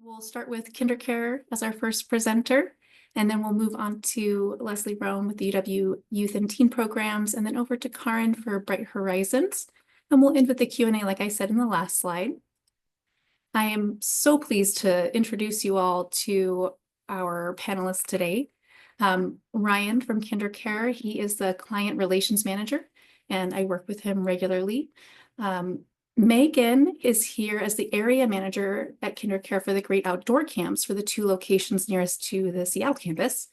We'll start with KinderCare as our first presenter, and then we'll move on to Leslie Rome with the UW Youth and Teen Programs, and then over to Karen for Bright Horizons. And we'll end with the Q&A, like I said in the last slide. I am so pleased to introduce you all to our panelists today. Ryan from KinderCare, he is the Client Relations Manager, and I work with him regularly. Megan is here as the area manager at KinderCare for the Great Outdoor Camps for the 2 locations nearest to the Seattle campus.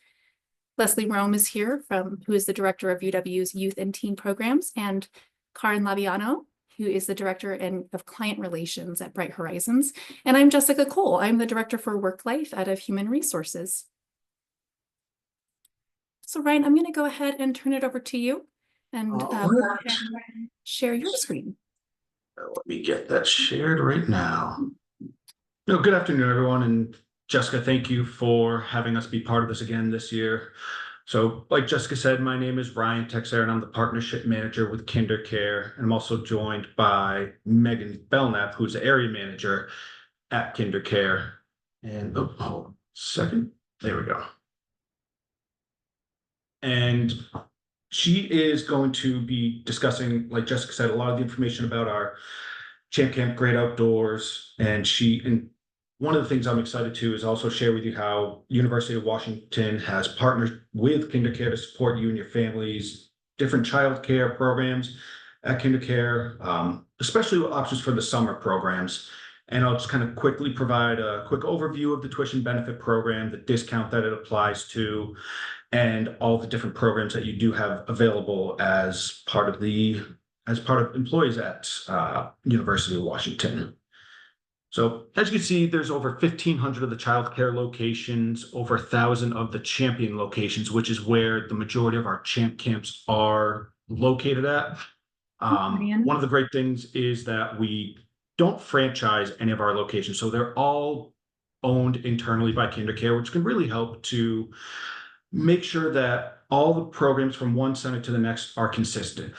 Leslie Rome is here, who is the director of UW's Youth and Teen Programs, and Karen Labiano, who is the director of Client Relations at Bright Horizons. And I'm Jessica Cole. I'm the director for Work Life out of Human Resources. So Ryan, I'm going to go ahead and turn it over to you and share your screen. Let me get that shared right now. Good afternoon, everyone. And Jessica, thank you for having us be part of this again this year. So like Jessica said, my name is Ryan Texer, and I'm the partnership manager with KinderCare. And I'm also joined by Megan Belknap, who's the area manager at KinderCare. And hold on a second. There we go. And she is going to be discussing, like Jessica said, a lot of the information about our ChampsCamp Great Outdoors. And one of the things I'm excited to is also share with you how University of Washington has partnered with KinderCare to support you and your families, different child care programs at KinderCare, especially with options for the summer programs. And I'll just kind of quickly provide a quick overview of the tuition benefit program, the discount that it applies to, and all the different programs that you do have available as part of employees at University of Washington. So as you can see, there's over 1,500 of the child care locations, over 1,000 of the champion locations, which is where the majority of our champ camps are located at. One of the great things is that we don't franchise any of our locations. So they're all owned internally by KinderCare, which can really help to make sure that all the programs from one center to the next are consistent.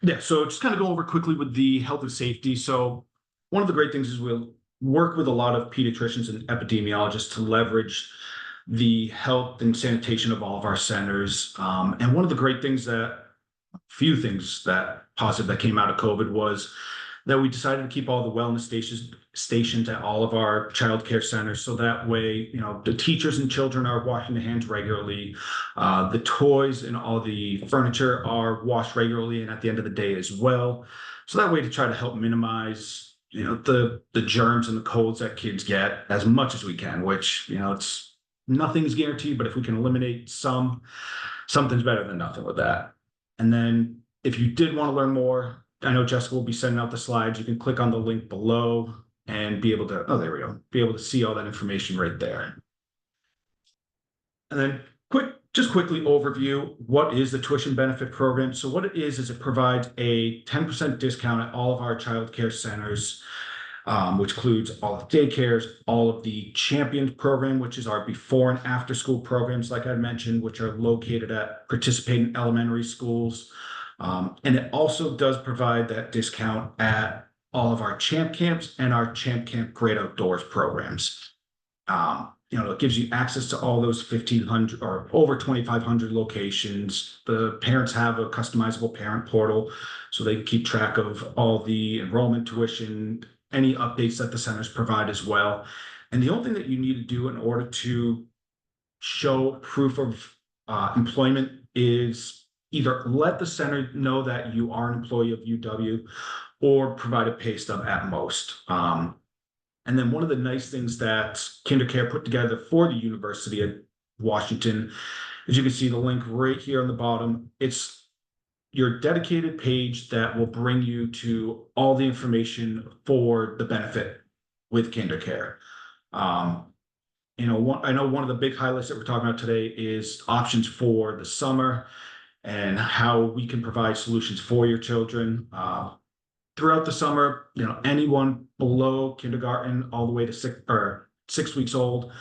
Yeah, so just kind of go over quickly with the health and safety. So one of the great things is we'll work with a lot of pediatricians and epidemiologists to leverage the health and sanitation of all of our centers. And one of the great things few things that positive that came out of COVID was that we decided to keep all the wellness stations at all of our child care centers. So that way, the teachers and children are washing their hands regularly. The toys and all the furniture are washed regularly and at the end of the day as well. So that way to try to help minimize, the germs and the colds that kids get as much as we can, which, nothing's guaranteed, but if we can eliminate something's better than nothing with that. And then if you did want to learn more, I know Jessica will be sending out the slides. You can click on the link below and be able to, there we go, be able to see all that information right there. And then quickly overview, what is the tuition benefit program? So what it is it provides a 10% discount at all of our child care centers, which includes all of daycares, all of the Champions program, which is our before and after school programs, like I mentioned, which are located at participating elementary schools. And it also does provide that discount at all of our champ camps and our ChampsCamp Great Outdoors programs. It gives you access to all those 1,500 or over 2,500 locations. The parents have a customizable parent portal, so they can keep track of all the enrollment, tuition, any updates that the centers provide as well. And the only thing that you need to do in order to show proof of employment is either let the center know that you are an employee of UW or provide a pay stub at most. And then one of the nice things that KinderCare put together for the University of Washington, as you can see the link right here on the bottom, it's your dedicated page that will bring you to all the information for the benefit with KinderCare. I know one of the big highlights that we're talking about today is options for the summer and how we can provide solutions for your children. Throughout the summer, anyone below kindergarten all the way to 6 weeks old,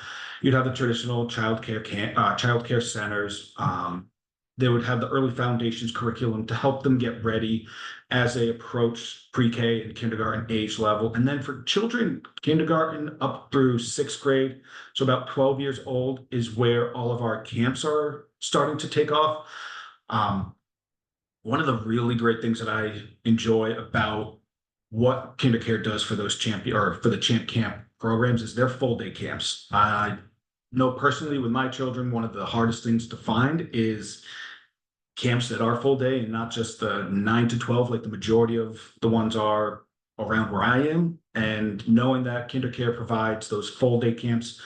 you'd have the traditional child care centers. they would have the early foundations curriculum to help them get ready as they approach pre-K and kindergarten age level. And then for children, kindergarten up through 6th grade, so about 12 years old, is where all of our camps are starting to take off. One of the really great things that I enjoy about what KinderCare does for those for the ChampsCamp programs is their full day camps. I know personally with my children, one of the hardest things to find is camps that are full day and not just the 9 to 12 like the majority of the ones are around where I am. And knowing that KinderCare provides those full day camps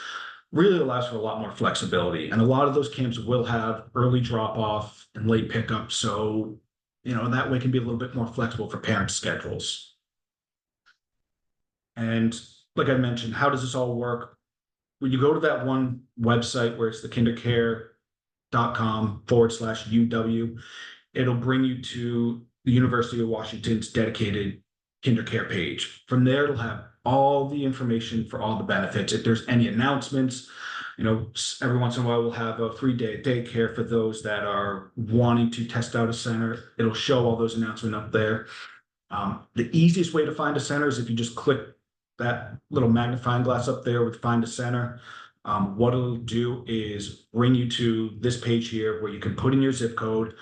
really allows for a lot more flexibility. And a lot of those camps will have early drop off and late pickup. So, that way can be a little bit more flexible for parents' schedules. And like I mentioned, how does this all work? When you go to that one website where it's the kindercare.com/UW, it'll bring you to the University of Washington's dedicated KinderCare page. From there, it'll have all the information for all the benefits. If there's any announcements, every once in a while we'll have a free day of daycare for those that are wanting to test out a center. It'll show all those announcements up there. The easiest way to find a center is if you just click that little magnifying glass up there with find a center. What it'll do is bring you to this page here where you can put in your zip code,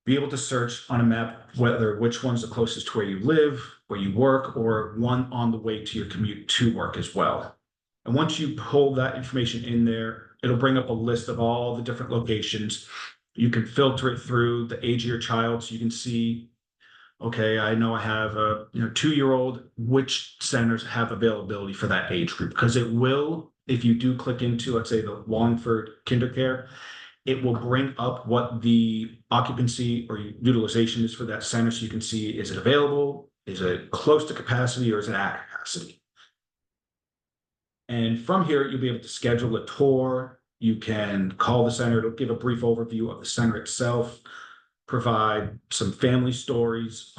be able to search on a map which one's the closest to where you live, where you work, or one on the way to your commute to work as well. And once you pull that information in there, it'll bring up a list of all the different locations. You can filter it through the age of your child so you can see, okay, I know I have a 2-year-old, which centers have availability for that age group? Because it will, if you do click into, let's say, the Wallingford KinderCare, it will bring up what the occupancy or utilization is for that center so you can see, is it available? Is it close to capacity or is it at capacity? And from here, you'll be able to schedule a tour. You can call the center. It'll give a brief overview of the center itself, provide some family stories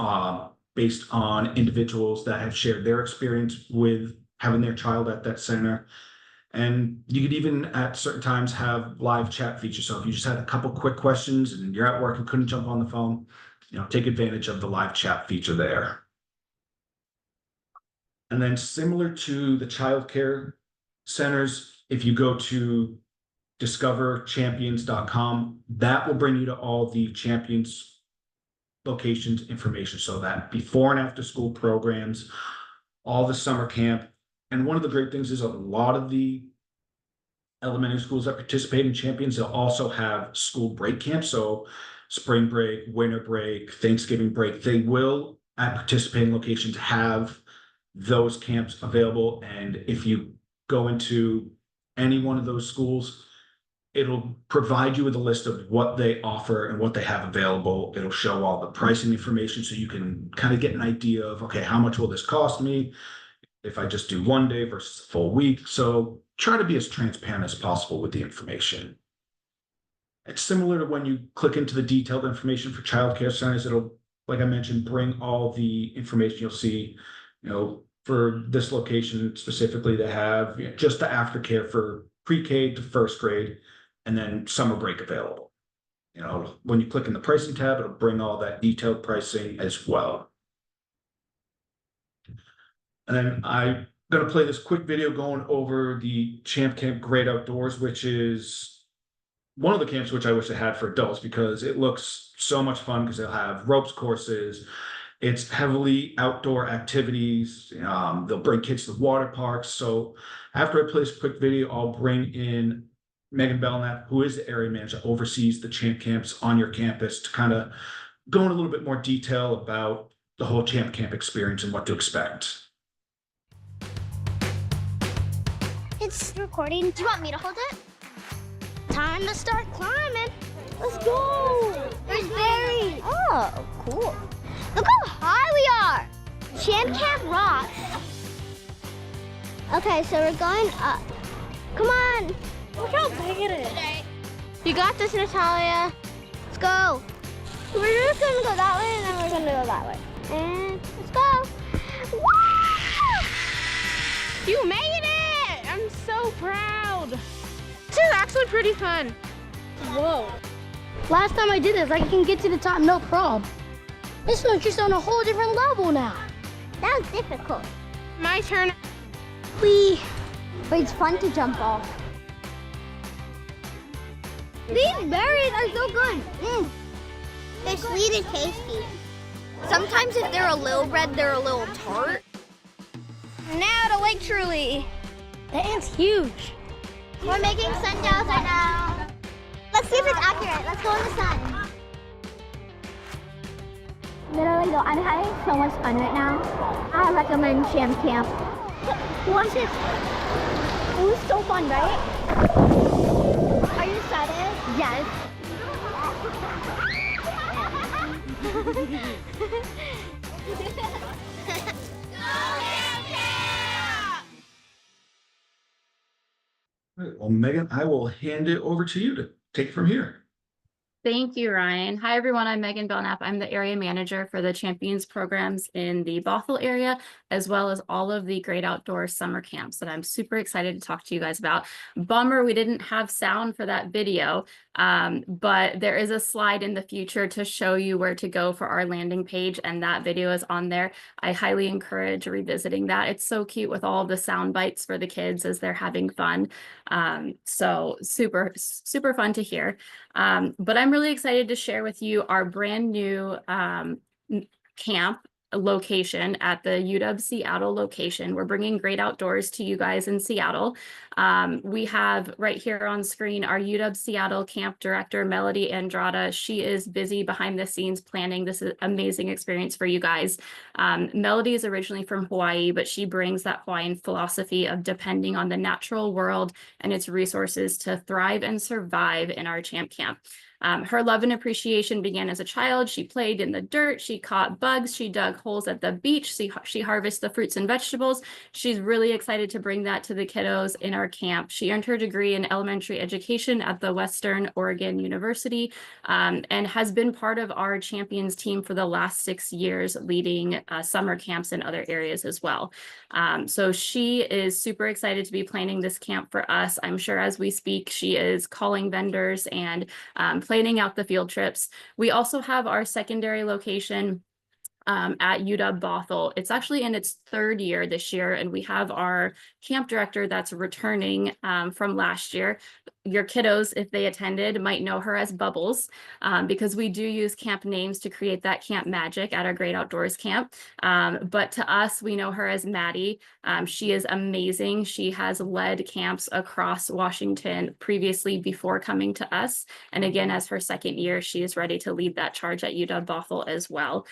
based on individuals that have shared their experience with having their child at that center. And you could even at certain times have live chat features. So if you just had a couple quick questions and you're at work and couldn't jump on the phone, take advantage of the live chat feature there. And then similar to the childcare centers, if you go to discoverchampions.com, that will bring you to all the Champions locations information. So that before and after school programs, all the summer camp. And one of the great things is a lot of the elementary schools that participate in Champions, they'll also have school break camps. So spring break, winter break, Thanksgiving break, they will at participating locations have those camps available. And if you go into any one of those schools, it'll provide you with a list of what they offer and what they have available. It'll show all the pricing information so you can kind of get an idea of, okay, how much will this cost me if I just do one day versus a full week? So try to be as transparent as possible with the information. It's similar to when you click into the detailed information for childcare centers. It'll, like I mentioned, bring all the information. You'll see, for this location specifically, they have just the aftercare for pre-K to 1st grade, and then summer break available. When you click in the pricing tab, it'll bring all that detailed pricing as well. And then I'm going to play this quick video going over the ChampsCamp Great Outdoors, which is one of the camps which I wish I had for adults because it looks so much fun because they'll have ropes courses. It's heavily outdoor activities. They'll bring kids to the water parks. So after I play this quick video, I'll bring in Megan Belknap, who is the area manager, oversees the ChampsCamps on your campus, to kind of go in a little bit more detail about the whole ChampsCamp experience and what to expect. It's recording. Do you want me to hold it? Time to start climbing. Let's go. There's berries. Oh, cool. Look how high we are. ChampsCamp rocks. Okay, so we're going up. Come on. Look how big it is. You got this, Natalia. Let's go. We're just gonna go that way and then we're gonna go that way. And let's go. Woo! You made it! I'm so proud. This is actually pretty fun. Whoa. Last time I did this, I can get to the top, no problem. This one's just on a whole different level now. That was difficult. My turn. Whee! But it's fun to jump off. These berries are so good. They're sweet and tasty. Sometimes if they're a little red, they're a little tart. Now to Lake Truly. The ant's huge. We're making sundials right now. Let's see if it's accurate. Let's go in the sun. Literally though, I'm having so much fun right now. I recommend ChampsCamp. Watch it. It was so fun, right? Are you excited? Yes. All right, well, Megan, I will hand it over to you to take it from here. Thank you, Ryan. Hi, everyone. I'm Megan Belknap. I'm the area manager for the Champions programs in the Bothell area, as well as all of the Great Outdoors summer camps that I'm super excited to talk to you guys about. Bummer we didn't have sound for that video, but there is a slide in the future to show you where to go for our landing page, and that video is on there. I highly encourage revisiting that. It's so cute with all of the sound bites for the kids as they're having fun. So super fun to hear. But I'm really excited to share with you our brand new camp location at the UW Seattle location. We're bringing Great Outdoors to you guys in Seattle. We have right here on screen our UW Seattle camp director, Melody Andrada. She is busy behind the scenes planning this amazing experience for you guys. Melody is originally from Hawaii, but she brings that Hawaiian philosophy of depending on the natural world and its resources to thrive and survive in our Champ Camp. Her love and appreciation began as a child. She played in the dirt, she caught bugs, she dug holes at the beach, she harvests the fruits and vegetables. She's really excited to bring that to the kiddos in our camp. She earned her degree in elementary education at the Western Oregon University, and has been part of our Champions team for the last 6 years, leading summer camps in other areas as well. So she is super excited to be planning this camp for us. I'm sure as we speak, she is calling vendors and planning out the field trips. We also have our secondary location at UW Bothell. It's actually in its 3rd year this year, and we have our camp director that's returning from last year. Your kiddos, if they attended, might know her as Bubbles, because we do use camp names to create that camp magic at our Great Outdoors camp. But to us, we know her as Maddie. She is amazing. She has led camps across Washington previously before coming to us. And again, as her 2nd year, she is ready to lead that charge at UW Bothell as well.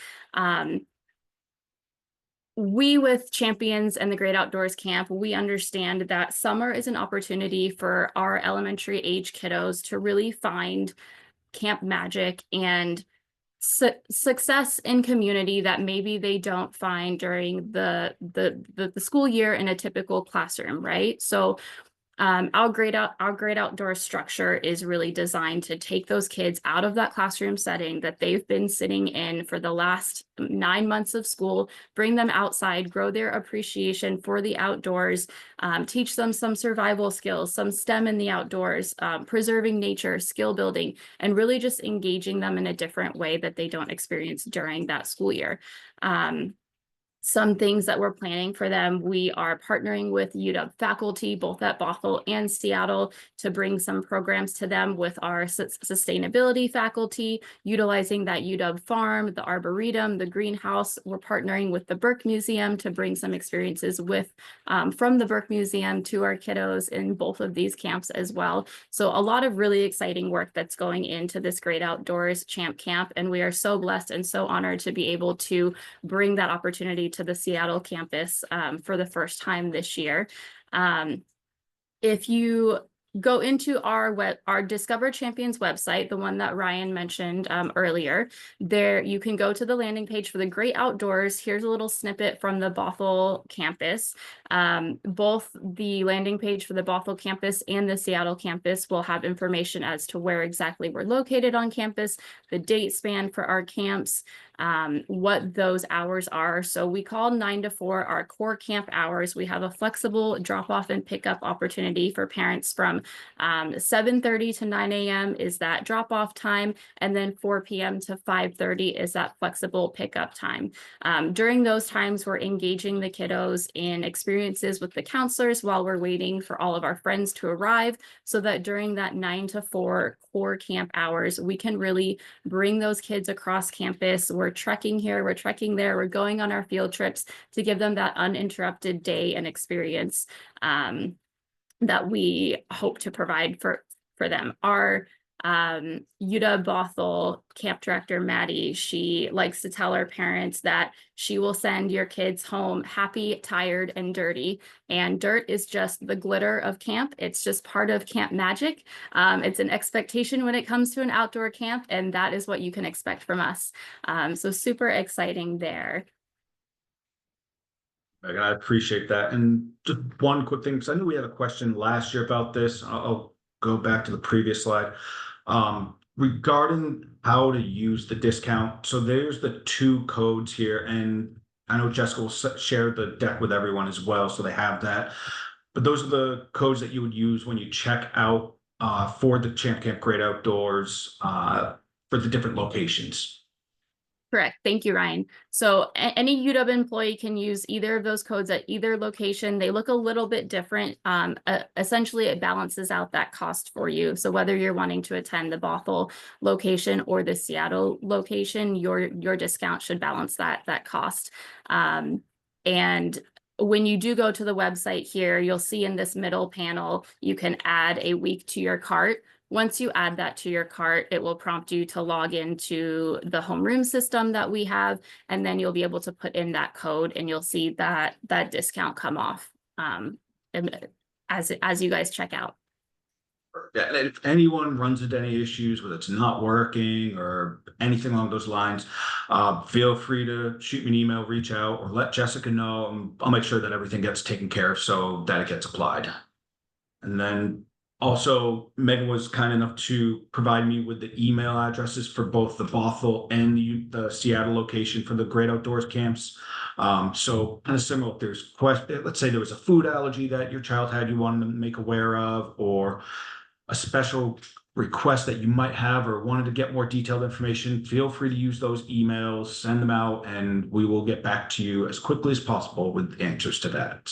We with Champions and the Great Outdoors Camp, we understand that summer is an opportunity for our elementary age kiddos to really find camp magic and success in community that maybe they don't find during the school year in a typical classroom, right? So our Great Outdoors structure is really designed to take those kids out of that classroom setting that they've been sitting in for the last 9 months of school, bring them outside, grow their appreciation for the outdoors, teach them some survival skills, some STEM in the outdoors, preserving nature, skill building, and really just engaging them in a different way that they don't experience during that school year. Some things that we're planning for them, we are partnering with UW faculty, both at Bothell and Seattle, to bring some programs to them with our sustainability faculty, utilizing that UW farm, the Arboretum, the greenhouse. We're partnering with the Burke Museum to bring some experiences with from the Burke Museum to our kiddos in both of these camps as well. So a lot of really exciting work that's going into this Great Outdoors Champ Camp, and we are so blessed and so honored to be able to bring that opportunity to the Seattle campus for the first time this year. If you go into our Discover Champions website, the one that Ryan mentioned earlier, there you can go to the landing page for the Great Outdoors. Here's a little snippet from the Bothell campus. Both the landing page for the Bothell campus and the Seattle campus will have information as to where exactly we're located on campus, the date span for our camps, what those hours are. So we call 9 to 4 our core camp hours. We have a flexible drop off and pickup opportunity for parents from 7:30 to 9 a.m. is that drop-off time, and then 4 p.m. to 5:30 is that flexible pickup time. During those times, we're engaging the kiddos in experiences with the counselors while we're waiting for all of our friends to arrive, so that during that 9 to 4 core camp hours, we can really bring those kids across campus. We're trekking here, we're trekking there, we're going on our field trips to give them that uninterrupted day and experience that we hope to provide for them. Our UW Bothell camp director, Maddie, she likes to tell our parents that she will send your kids home happy, tired, and dirty. And dirt is just the glitter of camp. It's just part of camp magic. It's an expectation when it comes to an outdoor camp, and that is what you can expect from us. So super exciting there. I appreciate that. And just one quick thing, because I knew we had a question last year about this. I'll go back to the previous slide. Regarding how to use the discount. So there's the 2 codes here, and I know Jessica will share the deck with everyone as well, so they have that. But those are the codes that you would use when you check out for the ChampsCamp Great Outdoors for the different locations. Correct. Thank you, Ryan. So any UW employee can use either of those codes at either location. They look a little bit different. Essentially, it balances out that cost for you. So whether you're wanting to attend the Bothell location or the Seattle location, your discount should balance that cost. And when you do go to the website here, you'll see in this middle panel, you can add a week to your cart. Once you add that to your cart, it will prompt you to log into the homeroom system that we have, and then you'll be able to put in that code, and you'll see that discount come off as you guys check out. Yeah, and if anyone runs into any issues, whether it's not working or anything along those lines, feel free to shoot me an email, reach out, or let Jessica know, and I'll make sure that everything gets taken care of so that it gets applied. And then also, Megan was kind enough to provide me with the email addresses for both the Bothell and the Seattle location for the Great Outdoors camps. So kind of similar, if there's let's say there was a food allergy that your child had you wanted to make aware of, or a special request that you might have or wanted to get more detailed information, feel free to use those emails, send them out, and we will get back to you as quickly as possible with answers to that.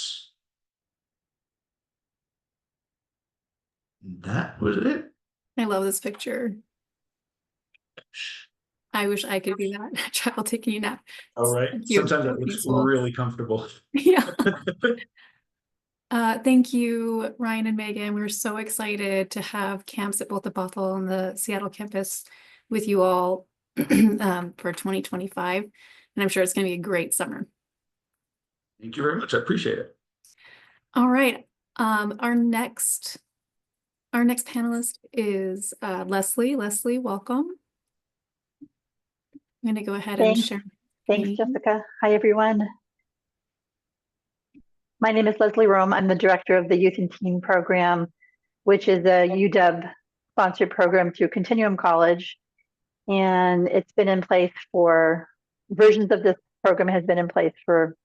That was it. I love this picture. I wish I could be that child taking a nap. All right. Sometimes that looks really comfortable. Yeah. Thank you, Ryan and Megan. We're so excited to have camps at both the Bothell and the Seattle campus with you all for 2025. And I'm sure it's going to be a great summer. Thank you very much. I appreciate it. All right. Our next panelist is Leslie. Leslie, welcome. I'm going to go ahead and share. Thanks, Jessica. Hi, everyone. My name is Leslie Rome. I'm the director of the Youth and Teen Program, which is a UW-sponsored program through Continuum College. And it's been in place versions of this program has been in place for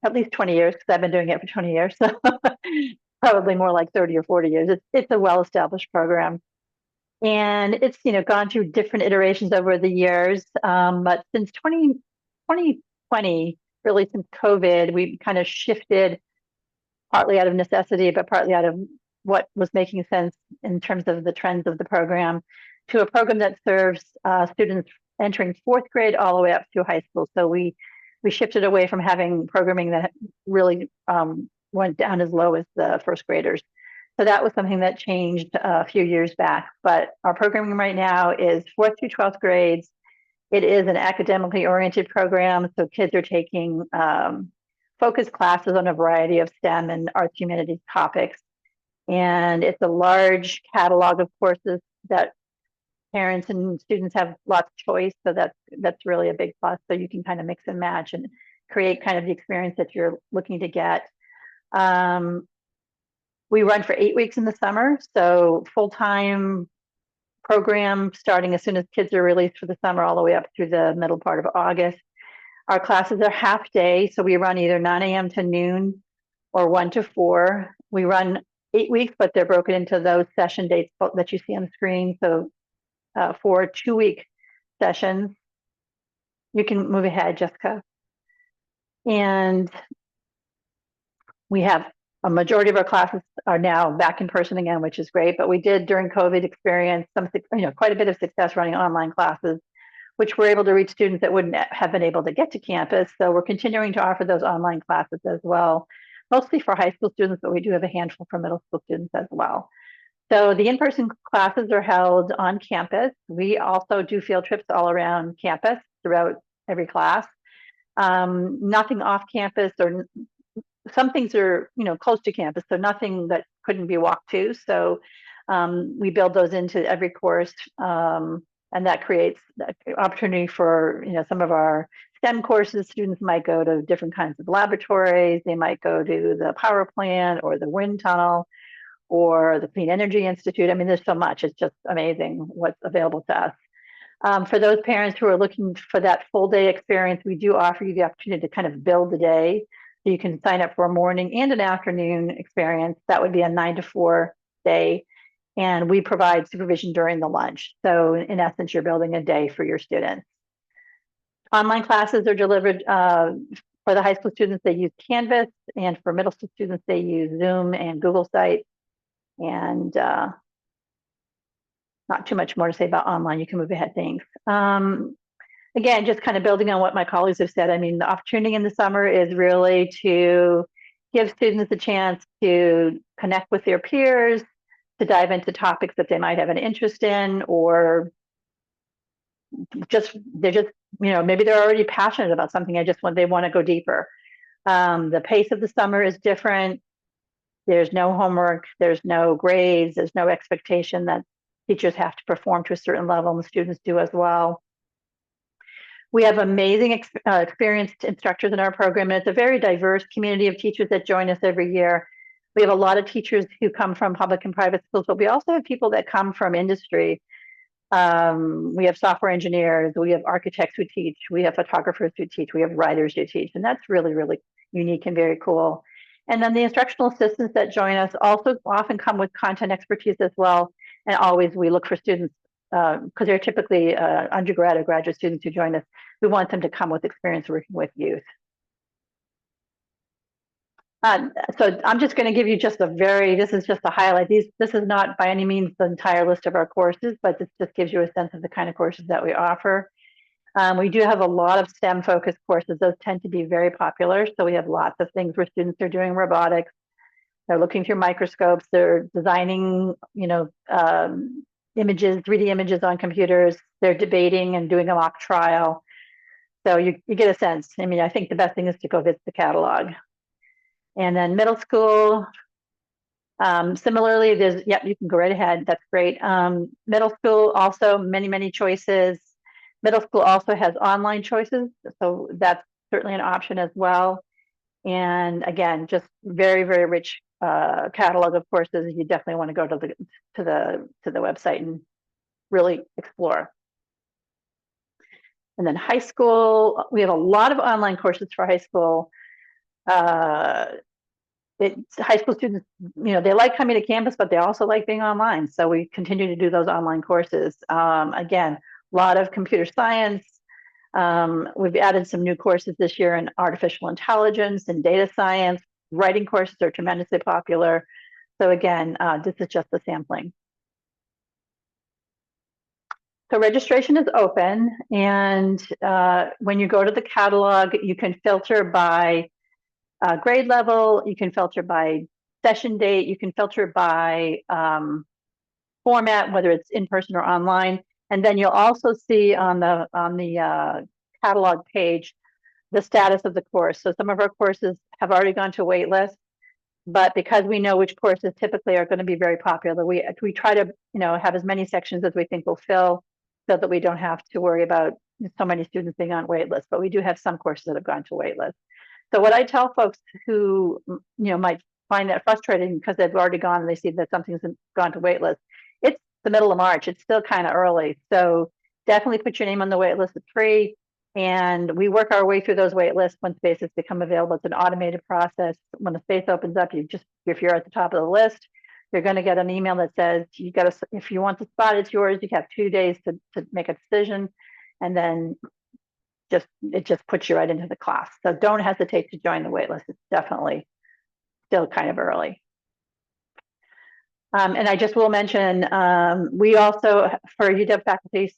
at least 20 years, because I've been doing it for 20 years. So probably more like 30 or 40 years. It's a well-established program. And it's, gone through different iterations over the years. But since 2020, really since COVID, we kind of shifted partly out of necessity, but partly out of what was making sense in terms of the trends of the program, to a program that serves students entering 4th grade all the way up through high school. So we shifted away from having programming that really went down as low as the 1st graders. So that was something that changed a few years back. But our programming right now is 4th through 12th grades. It is an academically oriented program, so kids are taking focused classes on a variety of STEM and arts humanities topics. And it's a large catalog of courses that parents and students have lots of choice, so that's really a big plus. So you can kind of mix and match and create kind of the experience that you're looking to get. We run for 8 weeks in the summer, so full-time program starting as soon as kids are released for the summer all the way up through the middle part of August. Our classes are half day, so we run either 9 a.m. to noon or 1 to 4. We run 8 weeks, but they're broken into those session dates that you see on the screen. So for 2-week sessions, you can move ahead, Jessica. And we have a majority of our classes are now back in person again, which is great. But we did during COVID experience some, quite a bit of success running online classes, which were able to reach students that wouldn't have been able to get to campus. So we're continuing to offer those online classes as well, mostly for high school students, but we do have a handful for middle school students as well. So the in-person classes are held on campus. We also do field trips all around campus throughout every class. Nothing off campus, or some things are, close to campus, so nothing that couldn't be walked to. So we build those into every course, and that creates the opportunity for, some of our STEM courses. Students might go to different kinds of laboratories. They might go to the power plant or the wind tunnel or the Clean Energy Institute. I mean, there's so much. It's just amazing what's available to us. For those parents who are looking for that full day experience, we do offer you the opportunity to kind of build the day. So you can sign up for a morning and an afternoon experience. That would be a 9 to 4 day. And we provide supervision during the lunch. So in essence, you're building a day for your students. Online classes are delivered for the high school students. They use Canvas, and for middle school students, they use Zoom and Google Sites. And not too much more to say about online. You can move ahead. Thanks. Again, just kind of building on what my colleagues have said. I mean, the opportunity in the summer is really to give students a chance to connect with their peers, to dive into topics that they might have an interest in, or they're just, maybe they're already passionate about something. They want to go deeper. The pace of the summer is different. There's no homework, there's no grades, there's no expectation that teachers have to perform to a certain level, and the students do as well. We have amazing experienced instructors in our program, and it's a very diverse community of teachers that join us every year. We have a lot of teachers who come from public and private schools, but we also have people that come from industry. We have software engineers, we have architects who teach, we have photographers who teach, we have writers who teach, and that's really, really unique and very cool. And then the instructional assistants that join us also often come with content expertise as well. And always we look for students, because they're typically undergrad or graduate students who join us. We want them to come with experience working with youth. So I'm just going to give you just this is just a highlight. This is not by any means the entire list of our courses, but this just gives you a sense of the kind of courses that we offer. We do have a lot of STEM focused courses. Those tend to be very popular. So we have lots of things where students are doing robotics. They're looking through microscopes. They're designing, images, 3D images on computers. They're debating and doing a mock trial. So you get a sense. I mean, I think the best thing is to go visit the catalog. And then middle school, similarly, you can go right ahead. That's great. Middle school also many, many choices. Middle school also has online choices, so that's certainly an option as well. And again, just very, very rich catalog of courses. You definitely want to go to the website and really explore. And then high school, we have a lot of online courses for high school. High school students, they like coming to campus, but they also like being online. So we continue to do those online courses. Again, a lot of computer science. We've added some new courses this year in artificial intelligence and data science. Writing courses are tremendously popular. So again, this is just a sampling. So registration is open, and when you go to the catalog, you can filter by grade level, you can filter by session date, you can filter by format, whether it's in person or online. And then you'll also see on the catalog page the status of the course. So some of our courses have already gone to wait list, but because we know which courses typically are going to be very popular, we try to have as many sections as we think will fill, so that we don't have to worry about so many students being on wait list. But we do have some courses that have gone to wait list. So what I tell folks who might find that frustrating because they've already gone and they see that something's gone to wait list, it's the middle of March. It's still kind of early. So definitely put your name on the wait list. It's free. And we work our way through those wait lists when spaces become available. It's an automated process. When the space opens up, if you're at the top of the list, you're going to get an email that says you got to, if you want the spot, it's yours. You have 2 days to make a decision, and then it just puts you right into the class. So don't hesitate to join the wait list. It's definitely still kind of early. And I just will mention, we also, for UW faculty,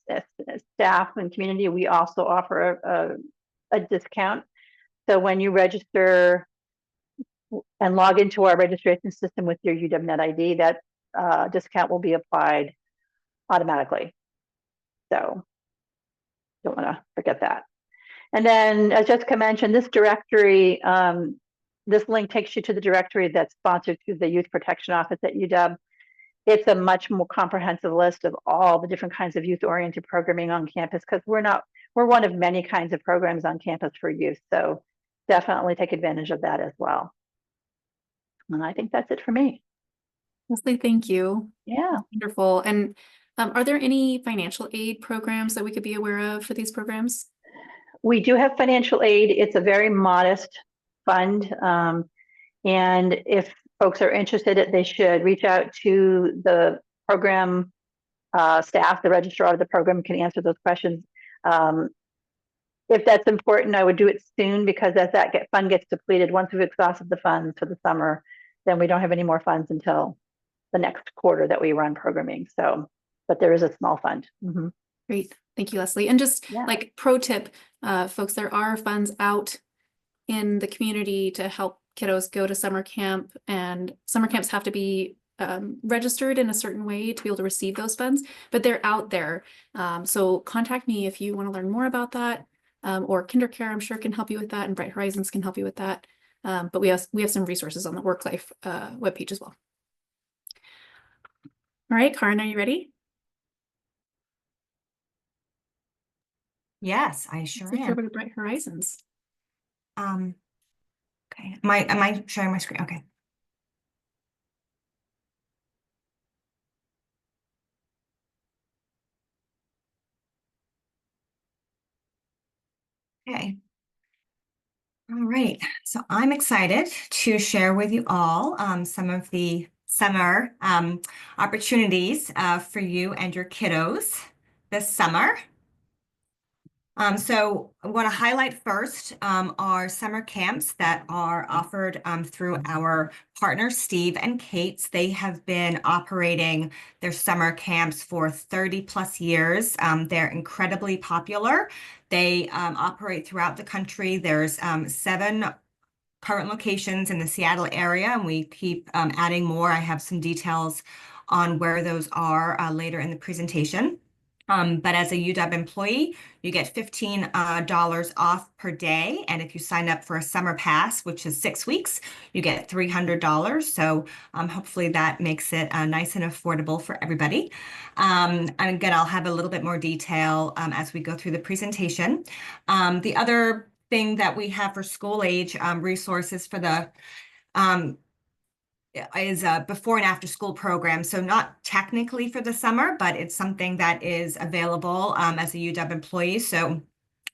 staff, and community, we also offer a discount. So when you register and log into our registration system with your UW Net ID, that discount will be applied automatically. So don't want to forget that. And then, as Jessica mentioned, this directory, this link takes you to the directory that's sponsored through the Youth Protection Office at UW. It's a much more comprehensive list of all the different kinds of youth-oriented programming on campus, because we're one of many kinds of programs on campus for youth. So definitely take advantage of that as well. And I think that's it for me. Leslie, thank you. Yeah. Wonderful. And are there any financial aid programs that we could be aware of for these programs? We do have financial aid. It's a very modest fund. And if folks are interested, they should reach out to the program staff. The registrar of the program can answer those questions. If that's important, I would do it soon, because as that fund gets depleted, once we've exhausted the funds for the summer, then we don't have any more funds until the next quarter that we run programming. So, but there is a small fund. Mm-hmm. Great. Thank you, Leslie. And just like pro tip, folks, there are funds out in the community to help kiddos go to summer camp, and summer camps have to be registered in a certain way to be able to receive those funds, but they're out there. So contact me if you want to learn more about that, or KinderCare, I'm sure, can help you with that, and Bright Horizons can help you with that. But we have some resources on the Work Life webpage as well. All right, Karen, are you ready? Yes, I sure Let's am. over to Bright Horizons. Okay. Am I sharing my screen? Okay. Okay. All right. So I'm excited to share with you all some of the summer opportunities for you and your kiddos this summer. So I want to highlight first our summer camps that are offered through our partners, Steve and Kate's. They have been operating their summer camps for 30+ years. They're incredibly popular. They operate throughout the country. There's 7 current locations in the Seattle area, and we keep adding more. I have some details on where those are later in the presentation. But as a UW employee, you get $15 off per day. And if you sign up for a summer pass, which is 6 weeks, you get $300. So hopefully that makes it nice and affordable for everybody. And again, I'll have a little bit more detail as we go through the presentation. The other thing that we have for school age resources for the is a before and after school program. So not technically for the summer, but it's something that is available as a UW employee. So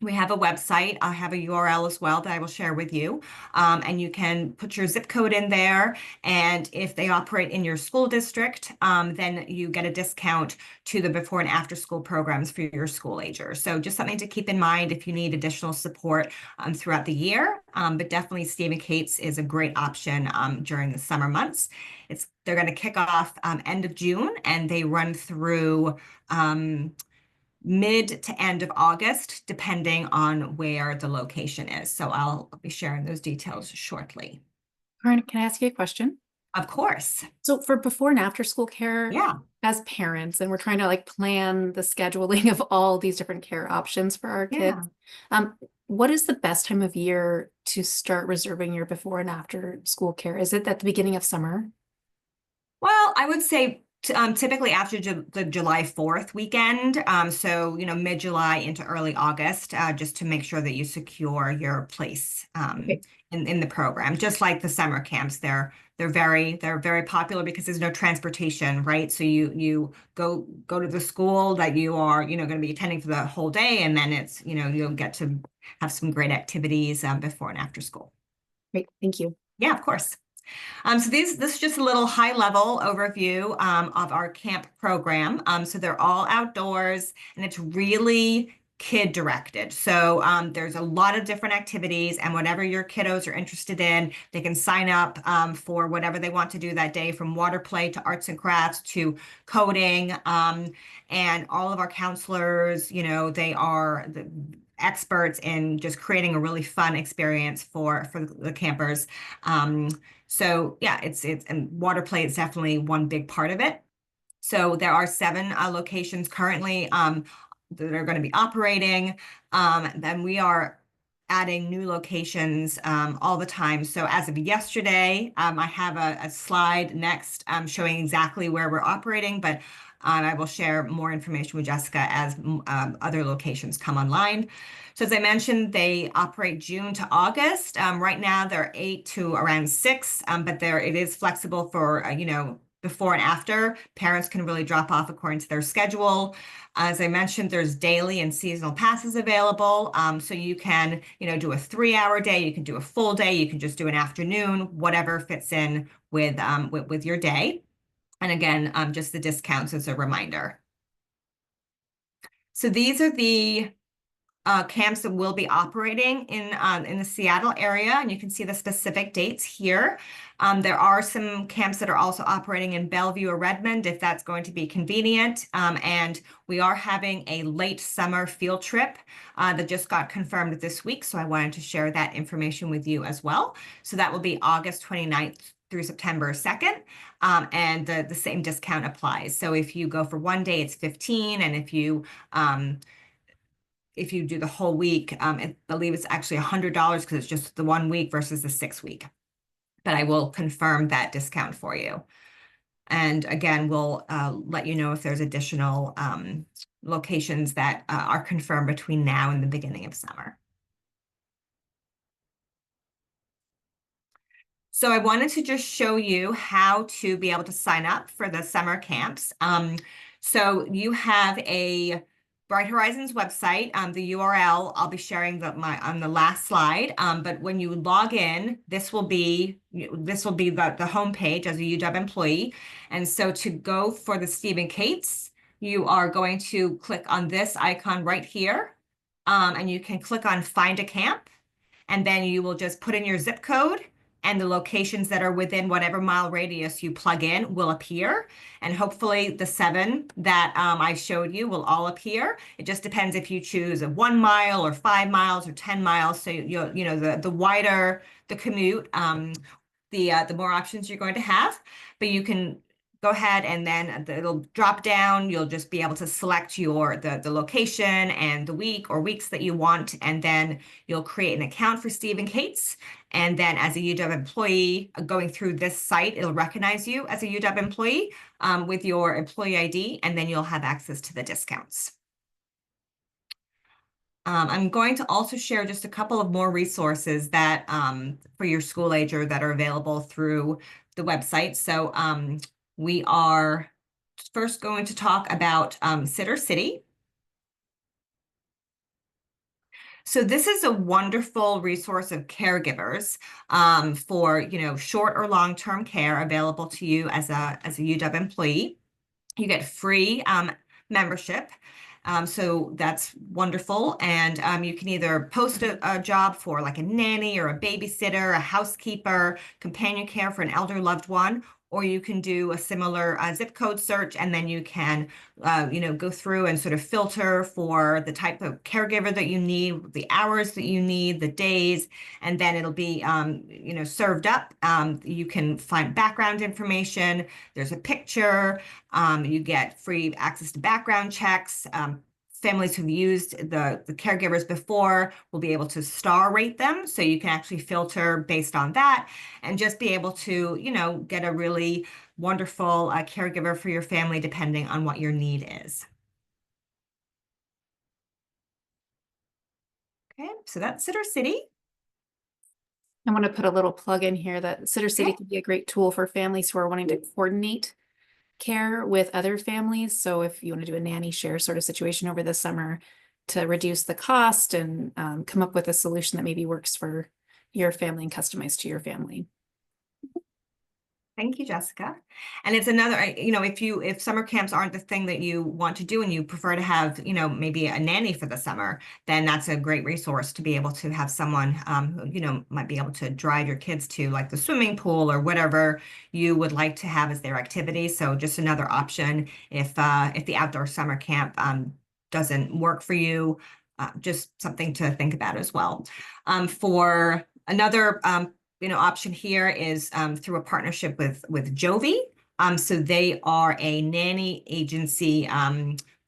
we have a website. I have a URL as well that I will share with you. And you can put your zip code in there. And if they operate in your school district, then you get a discount to the before and after school programs for your school agers. So just something to keep in mind if you need additional support throughout the year. But definitely Steve and Kate's is a great option during the summer months. They're going to kick off end of June, and they run through mid to end of August, depending on where the location is. So I'll be sharing those details shortly. Karen, can I ask you a question? Of course. So for before and after school care, as parents, and we're trying to like plan the scheduling of all these different care options for our kids, what is the best time of year to start reserving your before and after school care? Is it at the beginning of summer? Well, I would say typically after the July 4th weekend, so mid-July into early August, just to make sure that you secure your place in the program. Just like the summer camps, they're very popular because there's no transportation, right? So you go to the school that you are going to be attending for the whole day, and then it's you'll get to have some great activities before and after school. Great, thank you. Yeah, of course. So this is just a little high level overview of our camp program. So they're all outdoors and it's really kid directed. So there's a lot of different activities, and whatever your kiddos are interested in, they can sign up for whatever they want to do that day, from water play to arts and crafts to coding. And all of our counselors, you know, they are the experts in just creating a really fun experience for the campers. So yeah, it's and water play is definitely one big part of it. So there are 7 locations currently that are going to be operating. Then we are adding new locations all the time. So as of yesterday, I have a slide next showing exactly where we're operating, but I will share more information with Jessica as other locations come online. So as I mentioned, they operate June to August. Right now they're 8 to around 6, but it is flexible for, you know, before and after. Parents can really drop off according to their schedule. As I mentioned, there's daily and seasonal passes available. So you can, you know, do a 3-hour day, you can do a full day, you can just do an afternoon, whatever fits in with your day. And again, just the discounts as a reminder. So these are the camps that will be operating in the Seattle area, and you can see the specific dates here. There are some camps that are also operating in Bellevue or Redmond, if that's going to be convenient. And we are having a late summer field trip that just got confirmed this week, so I wanted to share that information with you as well. So that will be August 29th through September 2nd, and the same discount applies. So if you go for one day, it's 15, and if you do the whole week, I believe it's actually $100 because it's just the 1 week versus the 6 week. But I will confirm that discount for you. And again, we'll let you know if there's additional locations that are confirmed between now and the beginning of summer. So I wanted to just show you how to be able to sign up for the summer camps. So you have a Bright Horizons website, the URL I'll be sharing on the last slide. But when you log in, this will be the homepage as a UW employee. And so to go for the Steve and Kate's, you are going to click on this icon right here, and you can click on Find a Camp, and then you will just put in your zip code, and the locations that are within whatever mile radius you plug in will appear. And hopefully the 7 that I showed you will all appear. It just depends if you choose a 1 mile or 5 miles or 10 miles. So you know, the wider the commute, the more options you're going to have. But you can go ahead and then it'll drop down. You'll just be able to select the location and the week or weeks that you want, and then you'll create an account for Steve and Kate's. And then as a UW employee going through this site, it'll recognize you as a UW employee with your employee ID, and then you'll have access to the discounts. I'm going to also share just a couple of more resources that for your school ager that are available through the website. So we are first going to talk about Sitter City. So this is a wonderful resource of caregivers for, you know, short or long-term care available to you as a UW employee. You get free membership. So that's wonderful. And you can either post a job for like a nanny or a babysitter, a housekeeper, companion care for an elder loved one, or you can do a similar zip code search, and then you can, you know, go through and sort of filter for the type of caregiver that you need, the hours that you need, the days, and then it'll be, you know, served up. You can find background information. There's a picture. You get free access to background checks. Families who've used the caregivers before will be able to star rate them. So you can actually filter based on that and just be able to, you know, get a really wonderful caregiver for your family depending on what your need is. Okay, so that's Sitter City. I want to put a little plug in here that Sitter City can be a great tool for families who are wanting to coordinate care with other families. So if you want to do a nanny share sort of situation over the summer to reduce the cost and come up with a solution that maybe works for your family and customized to your family. Thank you, Jessica. And it's another, if summer camps aren't the thing that you want to do and you prefer to have, maybe a nanny for the summer, then that's a great resource to be able to have someone, who, might be able to drive your kids to like the swimming pool or whatever you would like to have as their activity. So just another option if the outdoor summer camp doesn't work for you, just something to think about as well. For another option here is through a partnership with Jovi. So they are a nanny agency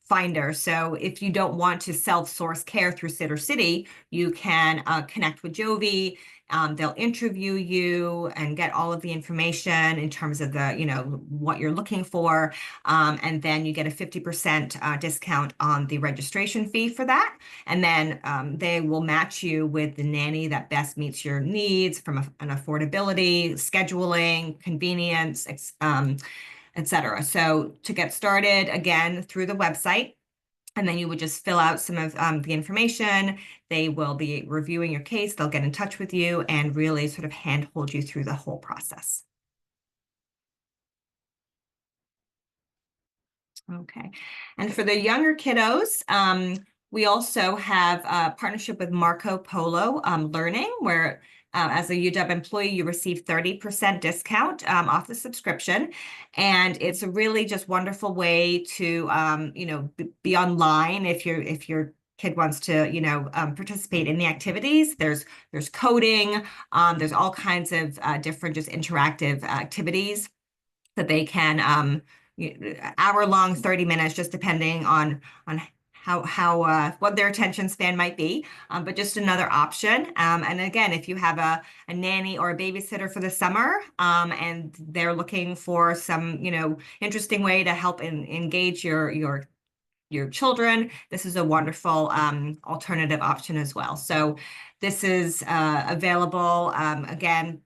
finder. So if you don't want to self-source care through Sittercity, you can connect with Jovi. They'll interview you and get all of the information in terms of the, what you're looking for. And then you get a 50% discount on the registration fee for that. And then they will match you with the nanny that best meets your needs from an affordability, scheduling, convenience, etc. So to get started, again, through the website, and then you would just fill out some of the information. They will be reviewing your case. They'll get in touch with you and really sort of handhold you through the whole process. Okay. And for the younger kiddos, we also have a partnership with Marco Polo Learning, where as a UW employee, you receive 30% discount off the subscription. And it's a really just wonderful way to, be online if your kid wants to, participate in the activities. There's coding, there's all kinds of different just interactive activities that they can, hour-long, 30 minutes, just depending on how what their attention span might be, but just another option. And again, if you have a nanny or a babysitter for the summer, and they're looking for some interesting way to help engage your children, this is a wonderful alternative option as well. So this is available again.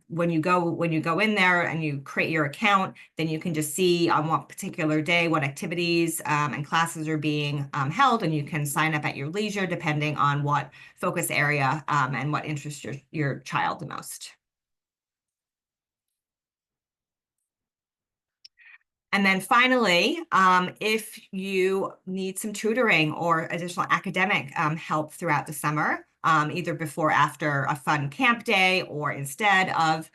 When you go in there and you create your account, then you can just see on what particular day what activities and classes are being held, and you can sign up at your leisure depending on what focus area and what interests your child the most. And then finally, if you need some tutoring or additional academic help throughout the summer, either before or after a fun camp day or instead of,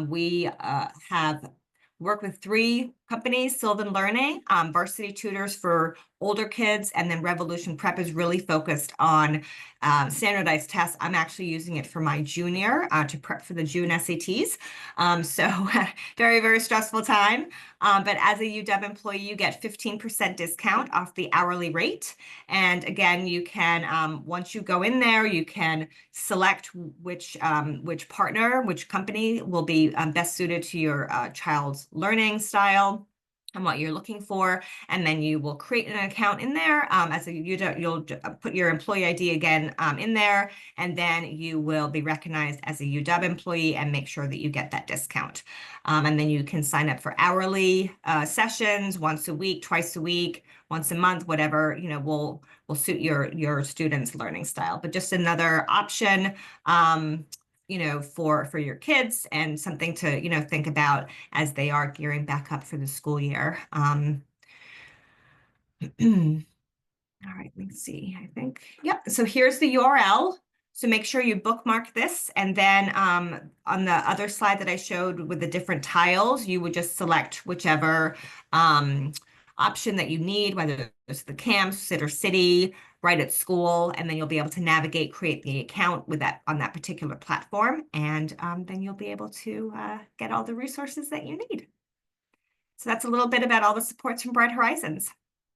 we have worked with 3 companies, Sylvan Learning, Varsity Tutors for older kids, and then Revolution Prep is really focused on standardized tests. I'm actually using it for my junior to prep for the June SATs. So very, very stressful time. But as a UW employee, you get 15% discount off the hourly rate. And again, you can, once you go in there, you can select which partner, which company will be best suited to your child's learning style and what you're looking for. And then you will create an account in there as a you'll put your employee ID again in there, and then you will be recognized as a UW employee and make sure that you get that discount. And then you can sign up for hourly sessions once a week, twice a week, once a month, whatever will suit your students' learning style. But just another option for your kids, and something to, think about as they are gearing back up for the school year. All right, let's see, I think, yep. So here's the URL. So make sure you bookmark this, and then on the other slide that I showed with the different tiles, you would just select whichever option that you need, whether it's the camps, Sittercity, right at school, and then you'll be able to navigate, create the account with that on that particular platform, and then you'll be able to get all the resources that you need. So that's a little bit about all the supports from Bright Horizons.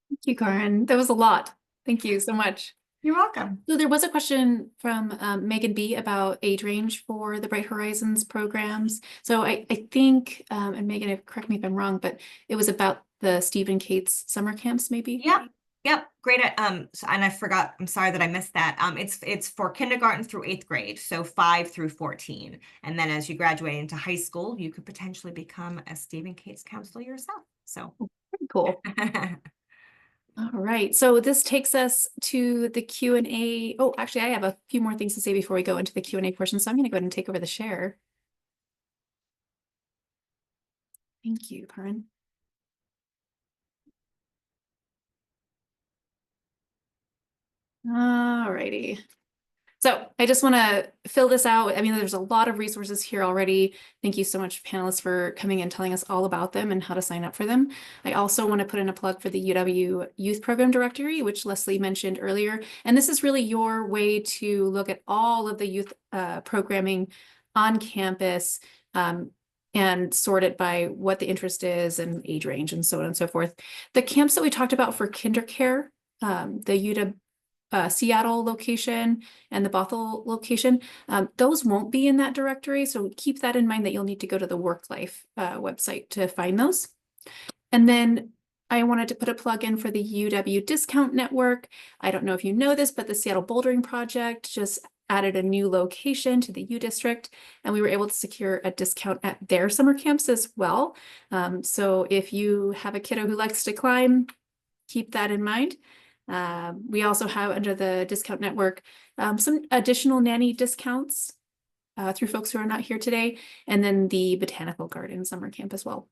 Thank you, Karen. That was a lot. Thank you so much. You're welcome. So there was a question from Megan B about age range for the Bright Horizons programs. So I think, and Megan, correct me if I'm wrong, but it was about the Steve and Kate's summer camps, maybe? Yep. Great. So, and I forgot, I'm sorry that I missed that. It's for kindergarten through 8th grade, so 5 through 14. And then as you graduate into high school, you could potentially become a Steve and Kate's counselor yourself. So Pretty cool. All right. So this takes us to the Q&A. Oh, actually, I have a few more things to say before we go into the Q&A portion. So I'm going to go ahead and take over the share. Thank you, Karin. Alrighty. So I just want to fill this out. I mean, there's a lot of resources here already. Thank you so much, panelists, for coming and telling us all about them and how to sign up for them. I also want to put in a plug for the UW Youth Program Directory, which Leslie mentioned earlier. And this is really your way to look at all of the youth programming on campus and sort it by what the interest is and age range and so on and so forth. The camps that we talked about for KinderCare, the UW Seattle location and the Bothell location, those won't be in that directory. So keep that in mind that you'll need to go to the WorkLife website to find those. And then I wanted to put a plug in for the UW Discount Network. I don't know if you know this, but the Seattle Bouldering Project just added a new location to the U District, and we were able to secure a discount at their summer camps as well. So if you have a kiddo who likes to climb, keep that in mind. We also have under the discount network some additional nanny discounts through folks who are not here today, and then the Botanical Garden summer camp as well.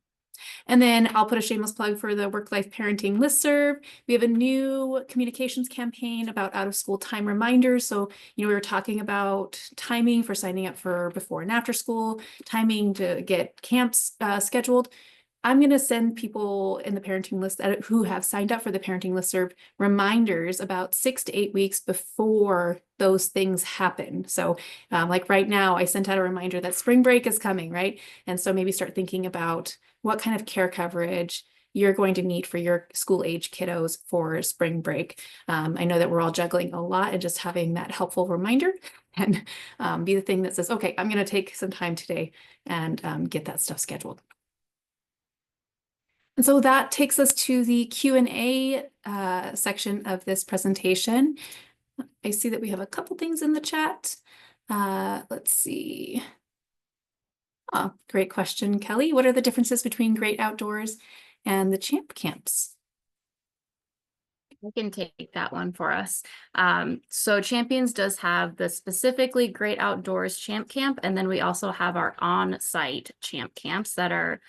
And then I'll put a shameless plug for the Work-Life Parenting listserv. We have a new communications campaign about out-of-school time reminders. So, we were talking about timing for signing up for before and after school, timing to get camps scheduled. I'm going to send people in the parenting list who have signed up for the parenting listserv reminders about 6 to 8 weeks before those things happen. So like right now, I sent out a reminder that spring break is coming, right? And so maybe start thinking about what kind of care coverage you're going to need for your school age kiddos for spring break. I know that we're all juggling a lot, and just having that helpful reminder and be the thing that says, okay, I'm going to take some time today and get that stuff scheduled. And so that takes us to the Q&A section of this presentation. I see that we have a couple things in the chat. Let's see. Oh, great question, Kelly. What are the differences between Great Outdoors and the Champ Camps? I can take that one for us. So Champions does have the specifically Great Outdoors Champ Camp, and then we also have our on-site Champ Camps that are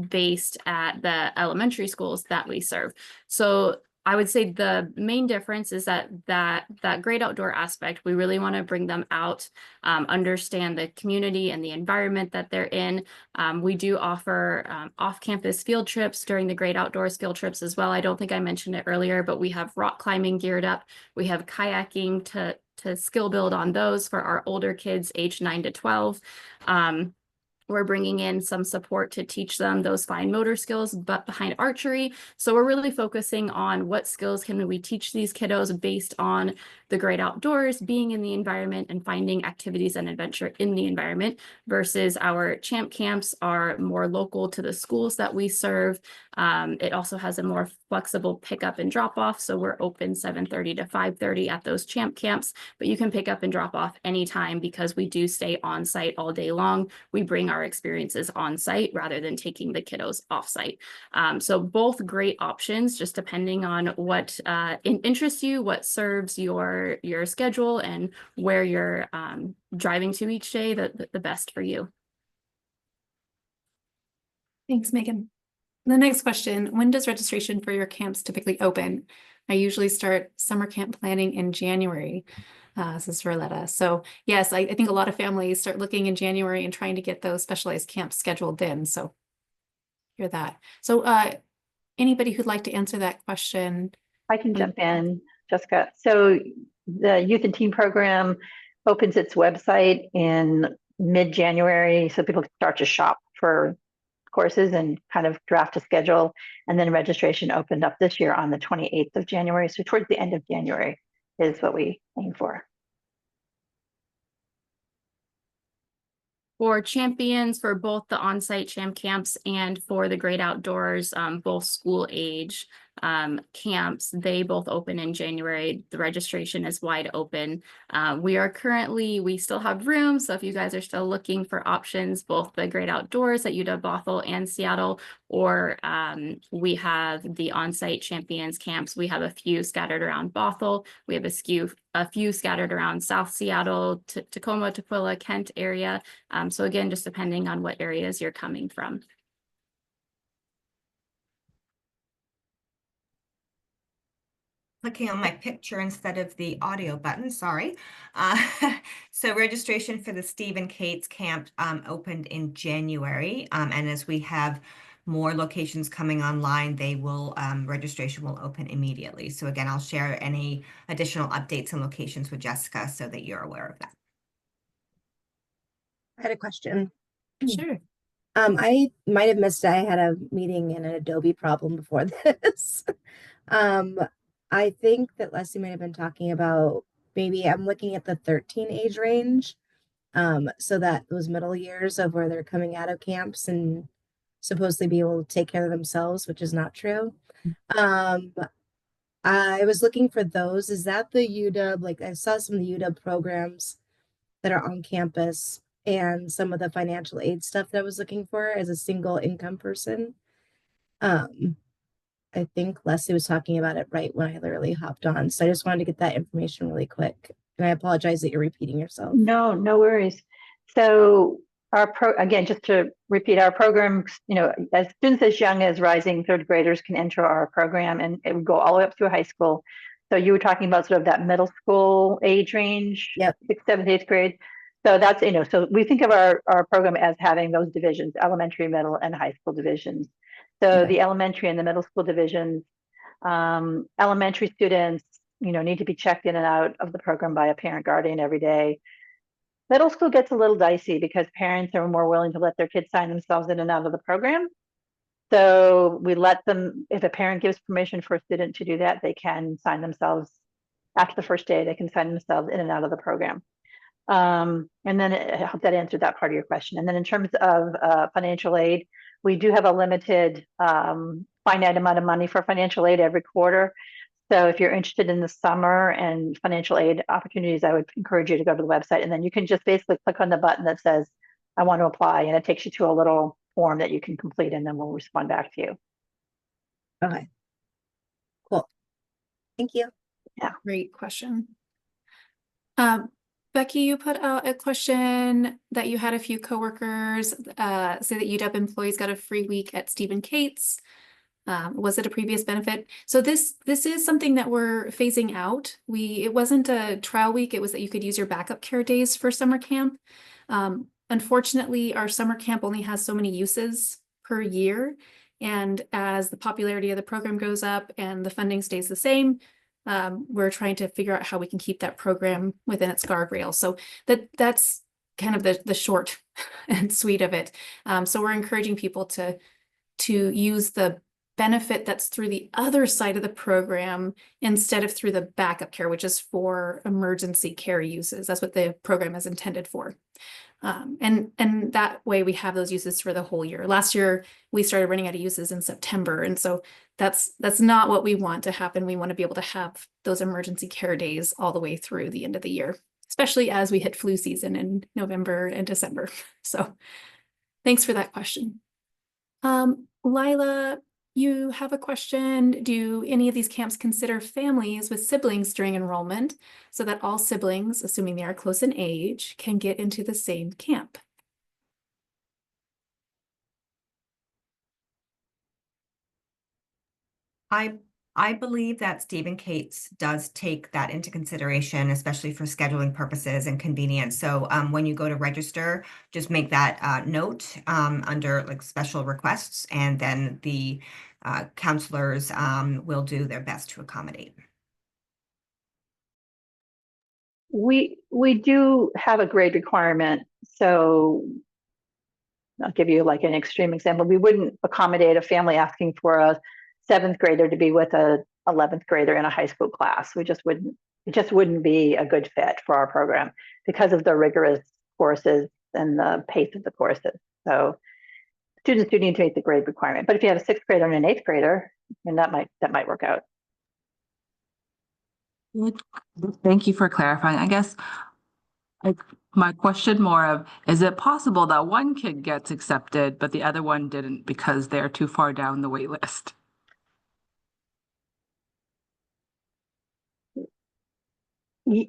based at the elementary schools that we serve. So I would say the main difference is that great outdoor aspect, we really want to bring them out, understand the community and the environment that they're in. We do offer off-campus field trips during the Great Outdoors field trips as well. I don't think I mentioned it earlier, but we have rock climbing geared up. We have kayaking to skill build on those for our older kids aged 9 to 12. We're bringing in some support to teach them those fine motor skills, but behind archery. So we're really focusing on what skills can we teach these kiddos based on the great outdoors, being in the environment and finding activities and adventure in the environment, versus our Champ Camps are more local to the schools that we serve. It also has a more flexible pickup and drop off. So we're open 7:30 to 5:30 at those Champ Camps, but you can pick up and drop off anytime because we do stay on site all day long. We bring our experiences on site rather than taking the kiddos off site. So both great options, just depending on what interests you, what serves your schedule, and where you're driving to each day, the best for you. Thanks, Megan. The next question, when does registration for your camps typically open? I usually start summer camp planning in January. This is Roletta. So yes, I think a lot of families start looking in January and trying to get those specialized camps scheduled in. So hear that. So anybody who'd like to answer that question? I can jump in, Jessica. So the Youth and Teen Program opens its website in mid-January, so people can start to shop for courses and kind of draft a schedule. And then registration opened up this year on the 28th of January. So towards the end of January is what we aim for. For Champions, for both the on-site Champ Camps and for the Great Outdoors, both school age camps, they both open in January. The registration is wide open. We still have room, so if you guys are still looking for options, both the Great Outdoors at UW Bothell and Seattle, or we have the on-site Champions camps. We have a few scattered around Bothell. We have a few scattered around South Seattle, Tacoma, Tukwila, Kent area. So again, just depending on what areas you're coming from. clicking on my picture instead of the audio button, sorry. So registration for the Steve and Kate's camp opened in January. And as we have more locations coming online, they will registration will open immediately. So again, I'll share any additional updates and locations with Jessica so that you're aware of that. I had a question. Sure. I might have missed it. I had a meeting and an Adobe problem before this. I think that Leslie might have been talking about, maybe I'm looking at the 13 age range. So that those middle years of where they're coming out of camps and supposedly be able to take care of themselves, which is not true. Um, I was looking for those. Is that the UW? Like I saw some of the UW programs that are on campus and some of the financial aid stuff that I was looking for as a single income person. I think Leslie was talking about it right when I literally hopped on. So I just wanted to get that information really quick. And I apologize that you're repeating yourself. No, no worries. So again, just to repeat, our program, as students as young as rising third graders can enter our program, and it would go all the way up through high school. So you were talking about sort of that middle school age range, Yep. 6th, 7th, 8th grade. So that's, so we think of our program as having those divisions, elementary, middle, and high school divisions. So Okay. the elementary and the middle school divisions, elementary students, need to be checked in and out of the program by a parent guardian every day. Middle school gets a little dicey because parents are more willing to let their kids sign themselves in and out of the program. So we let them, if a parent gives permission for a student to do that, they can sign themselves after the first day, they can sign themselves in and out of the program. And then I hope that answered that part of your question. And then in terms of financial aid, we do have a limited finite amount of money for financial aid every quarter. So if you're interested in the summer and financial aid opportunities, I would encourage you to go to the website, and then you can just basically click on the button that says, I want to apply, and it takes you to a little form that you can complete, and then we'll respond back to you. Okay. Cool. Thank you. Great question. Becky, you put out a question that you had a few coworkers say that UW employees got a free week at Steve and Kate's. Was it a previous benefit? So this is something that we're phasing out. It wasn't a trial week. It was that you could use your backup care days for summer camp. Unfortunately, our summer camp only has so many uses per year. And as the popularity of the program goes up and the funding stays the same, we're trying to figure out how we can keep that program within its guardrails. So that's kind of the short and sweet of it. So we're encouraging people to use the benefit that's through the other side of the program instead of through the backup care, which is for emergency care uses. That's what the program is intended for. And that way we have those uses for the whole year. Last year, we started running out of uses in September. And so that's not what we want to happen. We want to be able to have those emergency care days all the way through the end of the year, especially as we hit flu season in November and December. So thanks for that question. Lila, you have a question. Do any of these camps consider families with siblings during enrollment so that all siblings, assuming they are close in age, can get into the same camp? I believe that Steve and Kate's does take that into consideration, especially for scheduling purposes and convenience. So when you go to register, just make that note under like special requests, and then the counselors will do their best to accommodate. We do have a grade requirement. So I'll give you like an extreme example. We wouldn't accommodate a family asking for a 7th grader to be with a 11th grader in a high school class. It just wouldn't be a good fit for our program because of the rigorous courses and the pace of the courses. So students do need to meet the grade requirement. But if you have a 6th grader and an 8th grader, then that might work out. Thank you for clarifying. I guess my question more of, is it possible that one kid gets accepted, but the other one didn't because they're too far down the wait list?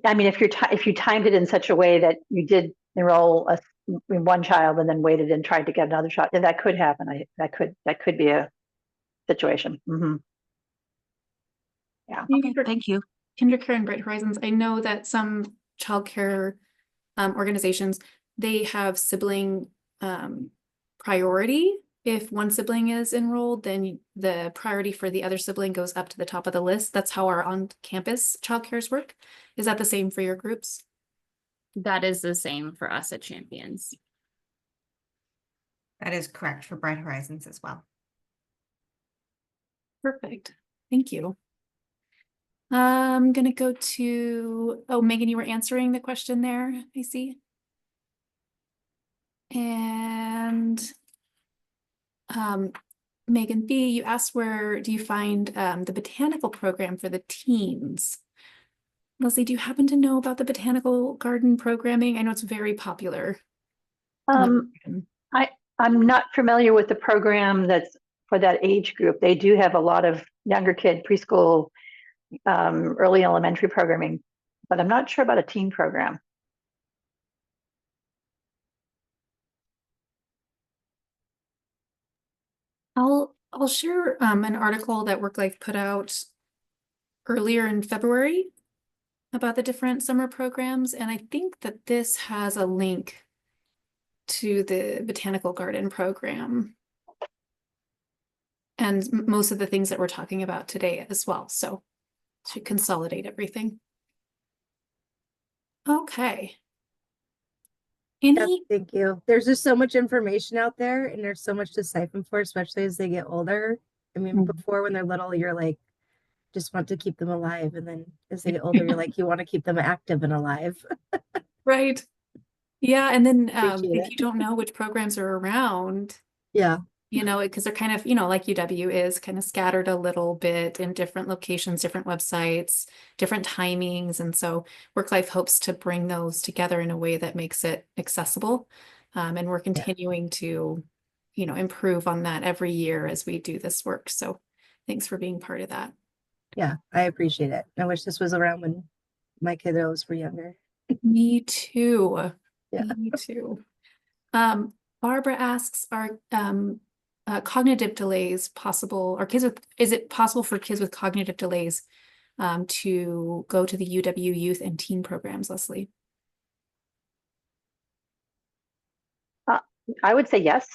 I mean, if you timed it in such a way that you did enroll one child and then waited and tried to get another child, then that could happen. That could be a situation. Mm-hmm. Yeah. Maybe Okay, for thank you. KinderCare and Bright Horizons, I know that some childcare organizations, they have sibling priority. If one sibling is enrolled, then the priority for the other sibling goes up to the top of the list. That's how our on-campus childcares work. Is that the same for your groups? That is the same for us at Champions. That is correct for Bright Horizons as well. Perfect. Thank you. I'm gonna go to, oh, Megan, you were answering the question there, I see. And Megan B, you asked where do you find the botanical program for the teens? Leslie, do you happen to know about the botanical garden programming? I know it's very popular. I'm not familiar with the program that's for that age group. They do have a lot of younger kid preschool, early elementary programming, but I'm not sure about a teen program. I'll share an article that WorkLife put out earlier in February about the different summer programs, and I think that this has a link to the botanical garden program and most of the things that we're talking about today as well. So to consolidate everything. Okay. Yes, thank you. There's just so much information out there and there's so much to siphon for, especially as they get older. I mean, before when they're little, you're like, just want to keep them alive. And then as they get older, you're like, you want to keep them active and alive. Right. Yeah. And then Appreciate if it. you don't know which programs are around, Yeah. you know, because they're kind of, you know, like UW is kind of scattered a little bit in different locations, different websites, different timings. And so WorkLife hopes to bring those together in a way that makes it accessible. And we're continuing to, you know, improve on that every year as we do this work. So thanks for being part of that. Yeah, I appreciate it. I wish this was around when my kiddos were younger. Me too. Yeah. Me too. Barbara asks, are cognitive delays possible, or is it possible for kids with cognitive delays to go to the UW youth and teen programs, Leslie? I would say yes.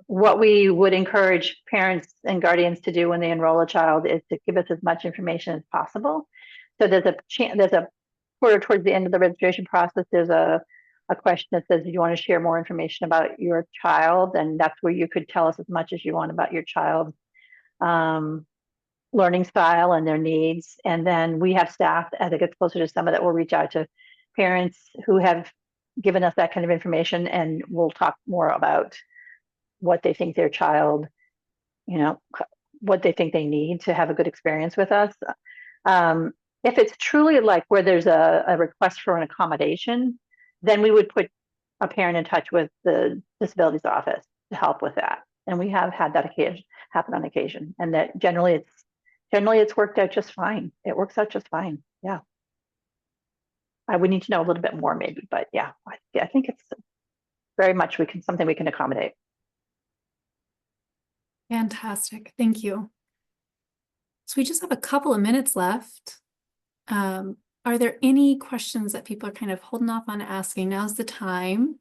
What we would encourage parents and guardians to do when they enroll a child is to give us as much information as possible. So there's a towards the end of the registration process, there's a question that says, do you want to share more information about your child? And that's where you could tell us as much as you want about your child's learning style and their needs. And then we have staff as it gets closer to summer that will reach out to parents who have given us that kind of information, and we'll talk more about what they think their child, you know, what they think they need to have a good experience with us. If it's truly like where there's a request for an accommodation, then we would put a parent in touch with the disabilities office to help with that. And we have had that happen on occasion, and that generally it's worked out just fine. It works out just fine. Yeah. I would need to know a little bit more maybe, but yeah, I think it's very much something we can accommodate. Fantastic. Thank you. So we just have a couple of minutes left. Are there any questions that people are kind of holding off on asking? Now's the time.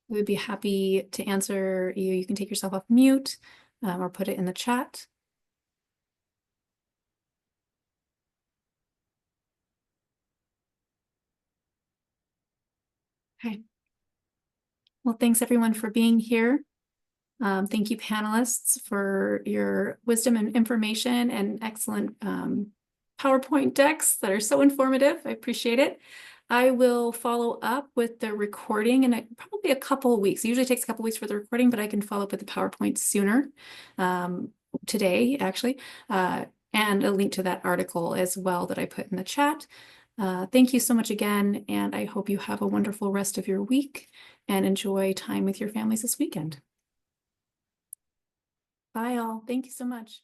We would be happy to answer you. You can take yourself off mute or put it in the chat. Okay. Well, thanks everyone for being here. Thank you, panelists, for your wisdom and information and excellent PowerPoint decks that are so informative. I appreciate it. I will follow up with the recording in probably a couple of weeks. It usually takes a couple of weeks for the recording, but I can follow up with the PowerPoint sooner, today, actually, and a link to that article as well that I put in the chat. Thank you so much again, and I hope you have a wonderful rest of your week and enjoy time with your families this weekend. Bye all. Thank you so much.